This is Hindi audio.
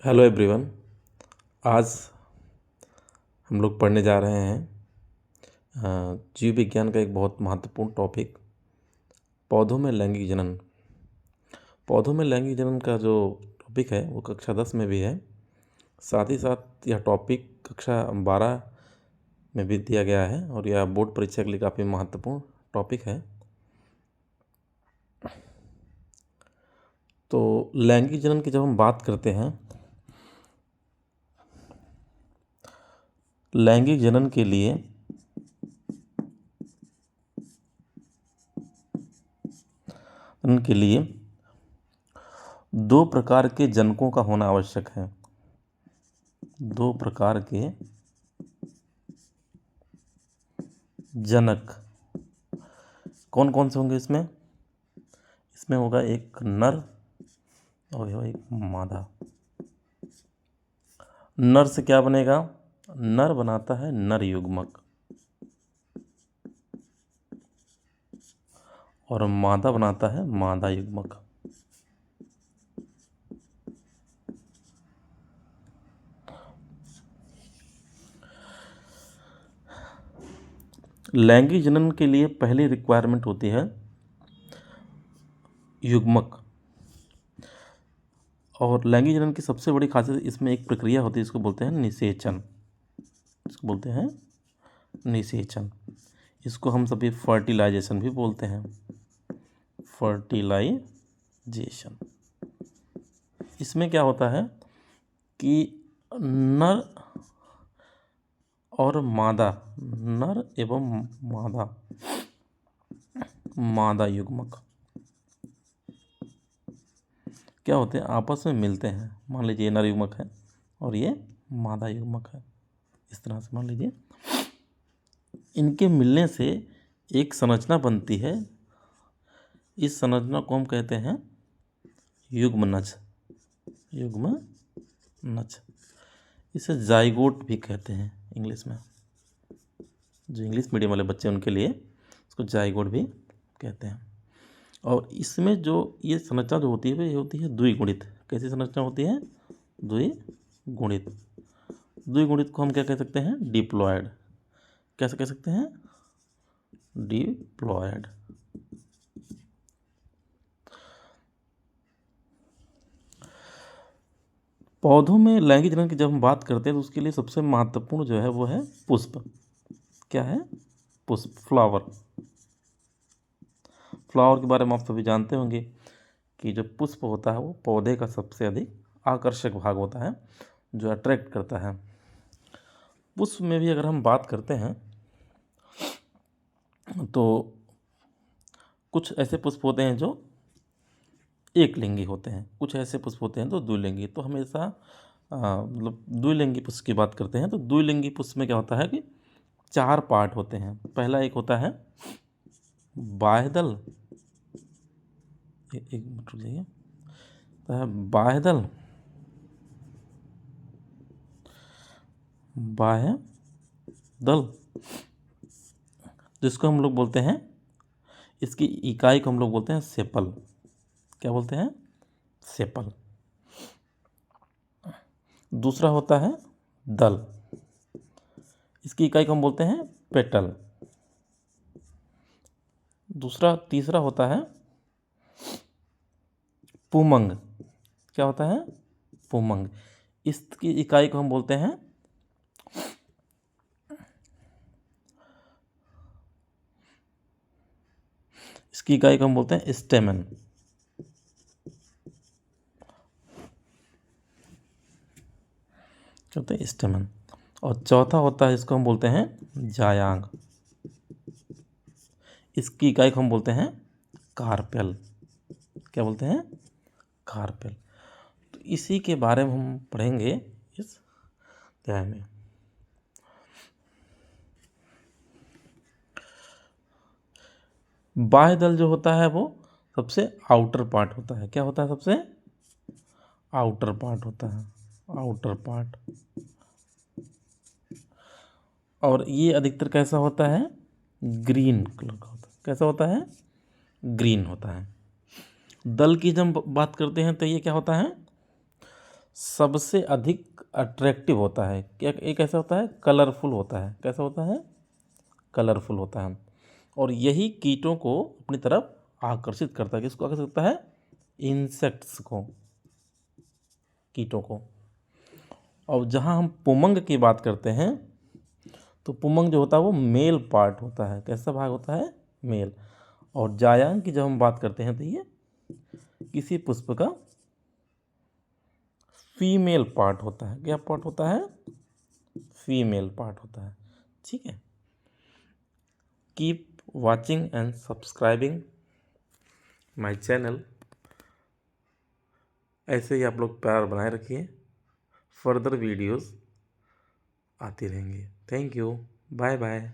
Hello everyone. आज हम लोग पढ़ने जा रहे हैं जीव विज्ञान का एक बहुत महत्वपूर्ण टॉपिक, पौधों में लैंगिक जनन। पौधों में लैंगिक जनन का जो टॉपिक है वो कक्षा 10 में भी है, साथ ही साथ यह टॉपिक कक्षा 12 में भी दिया गया है और यह बोर्ड परीक्षा के लिए काफ़ी महत्वपूर्ण टॉपिक है। तो लैंगिक जनन की जब हम बात करते हैं, लैंगिक जनन के लिए दो प्रकार के जनकों का होना आवश्यक है। दो प्रकार के जनक कौन कौन से होंगे इसमें? इसमें होगा एक नर और एक मादा। नर से क्या बनेगा? नर बनाता है नर युग्मक और मादा बनाता है मादा युग्मक। लैंगिक जनन के लिए पहली रिक्वायरमेंट होती है युग्मक। और लैंगिक जनन की सबसे बड़ी खासियत इसमें एक प्रक्रिया होती है, इसको बोलते हैं निषेचन। इसको बोलते हैं निषेचन। इसको हम सभी फर्टिलाइजेशन भी बोलते हैं, फर्टिलाइजेशन। इसमें क्या होता है कि नर और मादा, नर एवं मादा युग्मक क्या होते हैं? आपस में मिलते हैं। मान लीजिए ये नर युग्मक है और ये मादा युग्मक है, इस तरह से मान लीजिए। इनके मिलने से एक संरचना बनती है। इस संरचना को हम कहते हैं युग्मनज। युग्मनज, इसे जाइगोट भी कहते हैं इंग्लिश में। जो इंग्लिश मीडियम वाले बच्चे उनके लिए इसको जाइगोट भी कहते हैं। और इसमें जो ये संरचना जो होती है ये होती है द्विगुणित। कैसी संरचना होती है? द्विगुणित। द्विगुणित को हम क्या कह सकते हैं? डिप्लॉयड। कैसे कह सकते हैं? डिप्लॉयड। पौधों में लैंगिक जनन की जब हम बात करते हैं तो उसके लिए सबसे महत्वपूर्ण जो है वो है पुष्प। क्या है? पुष्प, फ्लावर। फ्लावर के बारे में आप सभी जानते होंगे कि जो पुष्प होता है वो पौधे का सबसे अधिक आकर्षक भाग होता है, जो अट्रैक्ट करता है। पुष्प में भी अगर हम बात करते हैं तो कुछ ऐसे पुष्प होते हैं जो एक लिंगी होते हैं, कुछ ऐसे पुष्प होते हैं तो द्विलिंगी। तो हमेशा मतलब द्विलिंगी पुष्प की बात करते हैं तो द्विलिंगी पुष्प में क्या होता है कि 4 पार्ट होते हैं। पहला एक होता है बाह्यदल। एक मिनट रुक जाइए। बाह्यदल, बाह्यदल जिसको हम लोग बोलते हैं, इसकी इकाई को हम लोग बोलते हैं सेपल। क्या बोलते हैं? सेपल। दूसरा होता है दल, इसकी इकाई को हम बोलते हैं पेटल। तीसरा होता है पुमंग। क्या होता है? पुमंग। इसकी इकाई को हम बोलते हैं स्टेमन। क्या होता है? स्टेमन। और चौथा होता है, इसको हम बोलते हैं जायांग। इसकी इकाई को हम बोलते हैं कार्पेल। क्या बोलते हैं? कार्पेल। तो इसी के बारे में हम पढ़ेंगे इस अध्याय में। बाह्यदल जो होता है वो सबसे आउटर पार्ट होता है। क्या होता है? सबसे आउटर पार्ट होता है, आउटर पार्ट। और ये अधिकतर कैसा होता है? ग्रीन कलर का होता है। कैसा होता है? ग्रीन होता है। दल की जब बात करते हैं तो ये क्या होता है? सबसे अधिक अट्रैक्टिव होता है। क्या ये कैसा होता है? कलरफुल होता है। कैसा होता है? कलरफुल होता है। और यही कीटों को अपनी तरफ आकर्षित करता है। किसको आकर्षित करता है? इंसेक्ट्स को, कीटों को। और जहाँ हम पुमंग की बात करते हैं तो पुमंग जो होता है वो मेल पार्ट होता है। कैसा भाग होता है? मेल। और जायांग की जब हम बात करते हैं तो ये किसी पुष्प का फीमेल पार्ट होता है। क्या पार्ट होता है? फीमेल पार्ट होता है। ठीक है। Keep watching and subscribing my channel. ऐसे ही आप लोग प्यार बनाए रखिए, फर्दर वीडियोस आती रहेंगी। Thank you, bye bye.